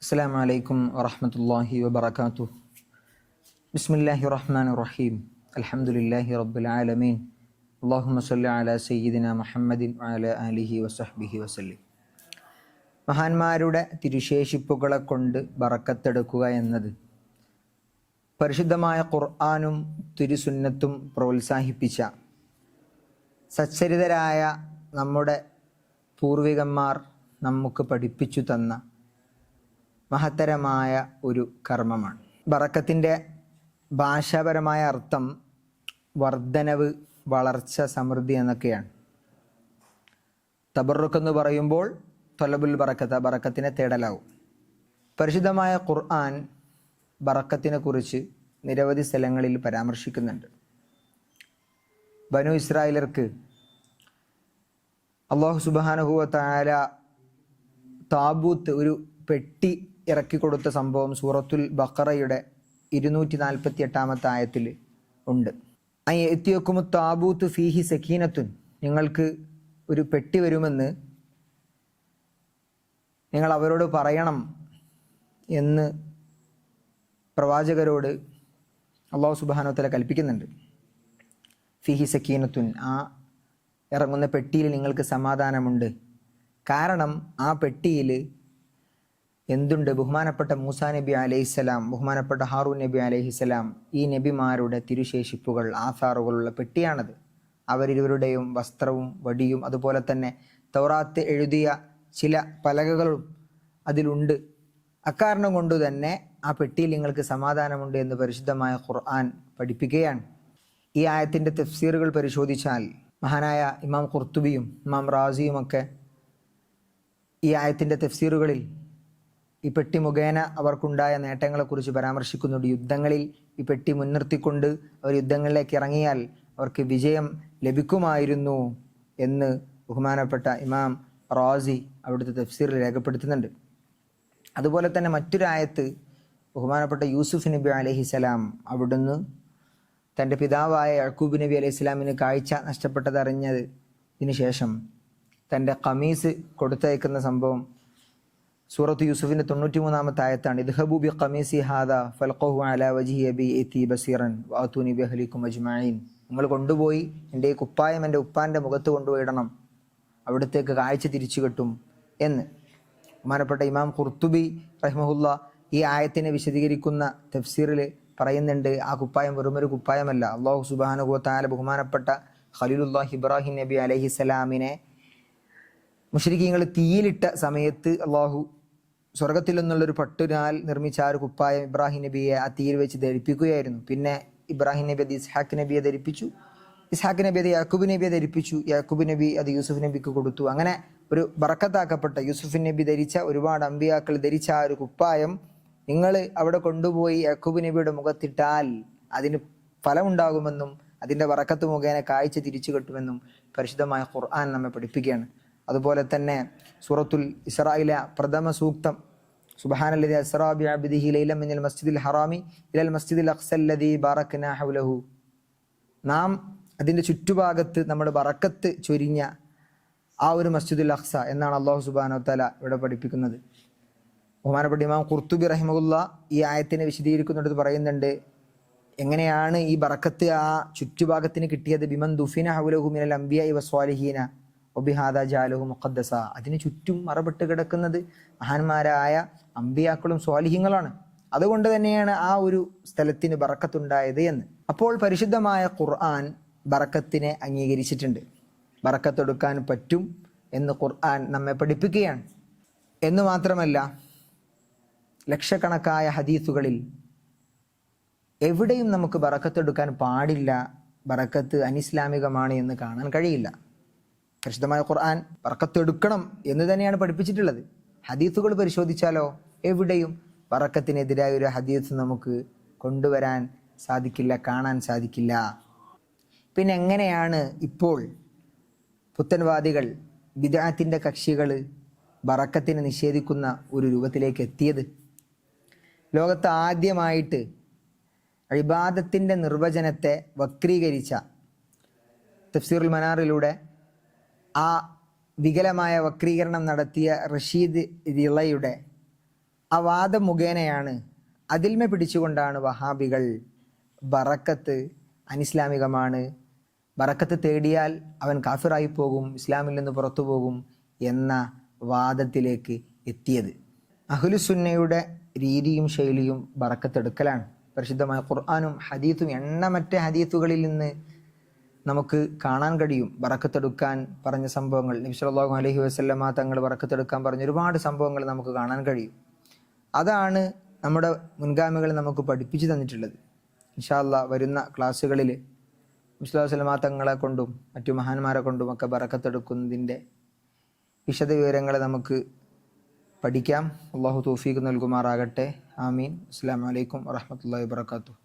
അസ്സലാമു അലൈക്കും വറഹ്മത്തുള്ളാഹി വബറകാതുഹു. ബിസ്മില്ലാഹിർ റഹ്മാനിർ റഹീം. അൽഹംദുലില്ലാഹി റബ്ബിൽ ആലമീൻ. അല്ലാഹുമ്മ സ്വല്ലി അലാ സയ്യിദിനാ മുഹമ്മദിൻ വഅലാ ആലിഹി വസഹ്ബിഹി വസല്ലം. മഹാന്മാരുടെ തിരുശേഷിപ്പുകളെ കൊണ്ട് ബറക്കത്തെടുക്കുക എന്നത് പരിശുദ്ധമായ ഖുർആനും തിരുസുന്നത്തും പ്രോത്സാഹിപ്പിച്ച സച്ചരിതരായ നമ്മുടെ പൂർവികന്മാർ നമുക്ക് പഠിപ്പിച്ചു തന്ന മഹത്തരമായ ഒരു കർമ്മമാണ്. ബറക്കത്തിൻ്റെ ഭാഷാപരമായ അർത്ഥം വർധനവ്, വളർച്ച, സമൃദ്ധി എന്നൊക്കെയാണ്. തബറുക്ക് എന്ന് പറയുമ്പോൾ തൊലബുൽ ബറക്കത്ത്, ബറക്കത്തിനെ തേടലാവും. പരിശുദ്ധമായ ഖുർആൻ ബറക്കത്തിനെ കുറിച്ച് നിരവധി സ്ഥലങ്ങളിൽ പരാമർശിക്കുന്നുണ്ട്. ബനു ഇസ്രായേലർക്ക് അല്ലാഹു സുബ്ഹാനഹു വ തആല താബൂത്ത്, ഒരു പെട്ടി ഇറക്കിക്കൊടുത്ത സംഭവം സൂറത്തുൽ ബഖറയുടെ 248 ആയത്തിൽ ഉണ്ട്. അയ്യത്തിയക്കുമു താബൂത്ത് ഫീഹി സക്കീനത്തുൻ, നിങ്ങൾക്ക് ഒരു പെട്ടി വരുമെന്ന് നിങ്ങൾ അവരോട് പറയണം എന്ന് പ്രവാചകരോട് അല്ലാഹു സുബ്ഹാനഹു വ തആല കൽപ്പിക്കുന്നുണ്ട്. ഫീഹി സക്കീനത്തുൻ, ആ ഇറങ്ങുന്ന പെട്ടിയിൽ നിങ്ങൾക്ക് സമാധാനമുണ്ട്. കാരണം ആ പെട്ടിയിൽ എന്തുണ്ട്? ബഹുമാനപ്പെട്ട മൂസാ നബി അലൈഹിസ്സലാം, ബഹുമാനപ്പെട്ട ഹാറൂൻ നബി അലൈഹിസ്സലാം, ഈ നബിമാരുടെ തിരുശേഷിപ്പുകൾ, ആസാറുകളുള്ള പെട്ടിയാണത്. അവരിരുവരുടെയും വസ്ത്രവും വടിയും അതുപോലെ തന്നെ തൗറാത്ത് എഴുതിയ ചില പലകകളും അതിലുണ്ട്. അക്കാരണം കൊണ്ട് തന്നെ ആ പെട്ടിയിൽ നിങ്ങൾക്ക് സമാധാനമുണ്ട് എന്ന് പരിശുദ്ധമായ ഖുർആൻ പഠിപ്പിക്കുകയാണ്. ഈ ആയത്തിൻ്റെ തഫ്സീറുകൾ പരിശോധിച്ചാൽ മഹാനായ ഇമാം ഖുർത്തുബിയും ഇമാം റാസിയുമൊക്കെ ഈ ആയത്തിൻ്റെ തഫ്സീറുകളിൽ ഈ പെട്ടി മുഖേന അവർക്കുണ്ടായ നേട്ടങ്ങളെക്കുറിച്ച് പരാമർശിക്കുന്നുണ്ട്. യുദ്ധങ്ങളിൽ ഈ പെട്ടി മുൻനിർത്തിക്കൊണ്ട് അവർ യുദ്ധങ്ങളിലേക്ക് ഇറങ്ങിയാൽ അവർക്ക് വിജയം ലഭിക്കുമായിരുന്നു എന്ന് ബഹുമാനപ്പെട്ട ഇമാം റാസി അവിടുത്തെ തഫ്സീറിൽ രേഖപ്പെടുത്തുന്നുണ്ട്. അതുപോലെ തന്നെ മറ്റൊരായത്ത് ബഹുമാനപ്പെട്ട യൂസുഫ് നബി അലൈഹിസ്സലാം അവിടുന്ന് തൻ്റെ പിതാവായ യഅ്ഖൂബ് നബി അലൈഹി സ്വലാമിന് കാഴ്ച നഷ്ടപ്പെട്ടതറിഞ്ഞതിന് ശേഷം തൻ്റെ ഖമീസ് കൊടുത്തയക്കുന്ന സംഭവം സൂറത്ത് യൂസുഫിൻ്റെ 93 ആയത്താണ്. ഇദ്ഹബു ബി ഖമീസി ഹാദാ ഫൽഖഹു അലാ വജ്ഹി അബി യതി ബസീറൻ വഅതൂനി ബിഅഹ്ലികും അജ്മഈൻ, നിങ്ങൾ കൊണ്ടുപോയി എൻ്റെ ഈ കുപ്പായം എൻ്റെ ഉപ്പാൻ്റെ മുഖത്ത് കൊണ്ടുപോയിടണം, അവിടത്തേക്ക് കാഴ്ച തിരിച്ചു കിട്ടും എന്ന് ബഹുമാനപ്പെട്ട ഇമാം ഖുർത്തുബി റഹിമഹുല്ലാ ഈ ആയത്തിനെ വിശദീകരിക്കുന്ന തഫ്സീറിൽ പറയുന്നുണ്ട്. ആ കുപ്പായം വെറുമൊരു കുപ്പായമല്ല. അല്ലാഹു സുബ്ഹാനഹു വ തആല ബഹുമാനപ്പെട്ട ഖലീലുല്ലാഹി ഇബ്രാഹിം നബി അലൈഹിസ്സലാമിനെ മുശ്രിക്കീങ്ങൾ തീയിലിട്ട സമയത്ത് അല്ലാഹു സ്വർഗത്തിൽ നിന്നുള്ളൊരു പട്ടുനാൽ നിർമ്മിച്ച ആ ഒരു കുപ്പായം ഇബ്രാഹിം നബിയെ ആ തീയിൽ വെച്ച് ധരിപ്പിക്കുകയായിരുന്നു. പിന്നെ ഇബ്രാഹിം നബി അത് ഇസ്ഹാഖ് നബിയെ ധരിപ്പിച്ചു, ഇസ്ഹാഖ് നബി അത് യാക്കൂബ് നബിയെ ധരിപ്പിച്ചു, യാക്കൂബ് നബി അത് യൂസുഫ് നബിക്ക് കൊടുത്തു. അങ്ങനെ ഒരു ബറക്കത്താക്കപ്പെട്ട യൂസുഫ് നബി ധരിച്ച, ഒരുപാട് അമ്പിയാക്കൾ ധരിച്ച ആ ഒരു കുപ്പായം നിങ്ങൾ അവിടെ കൊണ്ടുപോയി യാക്കൂബ് നബിയുടെ മുഖത്തിട്ടാൽ അതിന് ഫലമുണ്ടാകുമെന്നും അതിൻ്റെ ബറക്കത്ത് മുഖേന കാഴ്ച തിരിച്ചു കിട്ടുമെന്നും പരിശുദ്ധമായ ഖുർആൻ നമ്മെ പഠിപ്പിക്കുകയാണ്. അതുപോലെ തന്നെ സൂറത്തുൽ ഇസ്രായിലെ പ്രഥമ സൂക്തം, സുബ്ഹാനല്ലദീ അസ്റാ ബിഅബ്ദിഹി ലൈലൻ മിനൽ മസ്ജിദിൽ ഹറാമി ഇലൽ മസ്ജിദിൽ അഖ്സല്ലദീ ബാറക്നാ ഹൗലഹു, നാം അതിൻ്റെ ചുറ്റുഭാഗത്ത് നമ്മൾ ബറക്കത്ത് ചൊരിഞ്ഞ ആ ഒരു മസ്ജിദുൽ അഖ്സ എന്നാണ് അല്ലാഹു സുബ്ഹാനഹു വ തആല ഇവിടെ പഠിപ്പിക്കുന്നത്. ബഹുമാനപ്പെട്ട ഇമാം ഖുർത്തുബി റഹിമഹുല്ലാ ഈ ആയത്തിനെ വിശദീകരിക്കുന്നിടത്ത് പറയുന്നുണ്ട്, എങ്ങനെയാണ് ഈ ബറക്കത്ത് ആ ചുറ്റുഭാഗത്തിന് കിട്ടിയത്? ബിമൻ ദുഫിന ഹൗലഹു മിനൽ അംബിയാഇ വസ്വാലിഹീന ഒബിഹാദ ജാലഹു മുഖദ്ദസ, അതിന് ചുറ്റും മറപ്പെട്ട് കിടക്കുന്നത് മഹാന്മാരായ അമ്പിയാക്കളും സ്വാലിഹീങ്ങളാണ്. അതുകൊണ്ട് തന്നെയാണ് ആ ഒരു സ്ഥലത്തിന് ബറക്കത്തുണ്ടായത് എന്ന്. അപ്പോൾ പരിശുദ്ധമായ ഖുർആൻ ബറക്കത്തിനെ അംഗീകരിച്ചിട്ടുണ്ട്. ബറക്കത്തെടുക്കാൻ പറ്റും എന്ന് ഖുർആൻ നമ്മെ പഠിപ്പിക്കുകയാണ്. എന്ന് മാത്രമല്ല, ലക്ഷക്കണക്കായ ഹദീസുകളിൽ എവിടെയും നമുക്ക് ബറക്കത്തെടുക്കാൻ പാടില്ല, ബറക്കത്ത് അനിസ്ലാമികമാണ് എന്ന് കാണാൻ കഴിയില്ല. പരിശുദ്ധമായ ഖുർആൻ ബറക്കത്തെടുക്കണം എന്ന് തന്നെയാണ് പഠിപ്പിച്ചിട്ടുള്ളത്. ഹദീസുകൾ പരിശോധിച്ചാലോ എവിടെയും ബറക്കത്തിനെതിരായ ഒരു ഹദീസ് നമുക്ക് കൊണ്ടുവരാൻ സാധിക്കില്ല, കാണാൻ സാധിക്കില്ല. പിന്നെ എങ്ങനെയാണ് ഇപ്പോൾ പുത്തൻവാദികൾ, ബിദ്അത്തിന്റെ കക്ഷികൾ ബറക്കത്തിനെ നിഷേധിക്കുന്ന ഒരു രൂപത്തിലേക്ക് എത്തിയത്? ലോകത്ത് ആദ്യമായിട്ട് ഇബാദത്തിൻ്റെ നിർവചനത്തെ വക്രീകരിച്ച തഫ്സീറുൽ മനാറിലൂടെ ആ വികലമായ വക്രീകരണം നടത്തിയ റഷീദ് റിളയുടെ ആ വാദം മുഖേനയാണ്, അതിൽമ പിടിച്ചുകൊണ്ടാണ് വഹാബികൾ ബറക്കത്ത് അനിസ്ലാമികമാണ്, ബറക്കത്ത് തേടിയാൽ അവൻ കാഫിറായി പോകും, ഇസ്ലാമിൽ നിന്ന് പുറത്തു പോകും എന്ന വാദത്തിലേക്ക് എത്തിയത്. അഹ്ലുസുന്നയുടെ രീതിയും ശൈലിയും ബറക്കത്തെടുക്കലാണ്. പരിശുദ്ധമായ ഖുർആനും ഹദീത്തും എണ്ണമറ്റ ഹദീത്തുകളിൽ നിന്ന് നമുക്ക് കാണാൻ കഴിയും ബറക്കത്തെടുക്കാൻ പറഞ്ഞ സംഭവങ്ങൾ. നബി സല്ലല്ലാഹു അലൈഹി വസല്ലമ തങ്ങൾ ബറക്കത്തെടുക്കാൻ പറഞ്ഞ ഒരുപാട് സംഭവങ്ങൾ നമുക്ക് കാണാൻ കഴിയും. അതാണ് നമ്മുടെ മുൻഗാമികൾ നമുക്ക് പഠിപ്പിച്ചു തന്നിട്ടുള്ളത്. ഇൻഷാ അല്ലാഹ് വരുന്ന ക്ലാസ്സുകളിൽ നബി സല്ലല്ലാഹു അലൈഹി വസല്ലമ തങ്ങളെ കൊണ്ടും മറ്റു മഹാന്മാരെ കൊണ്ടും ഒക്കെ ബറക്കത്തെടുക്കുന്നതിൻ്റെ വിശദ വിവരങ്ങൾ നമുക്ക് പഠിക്കാം. അള്ളാഹു തൗഫീഖ് നൽകുമാറാകട്ടെ. ആമീൻ. അസ്സലാമു അലൈക്കും വറഹ്മത്തുള്ളാഹി വബറകാതുഹു.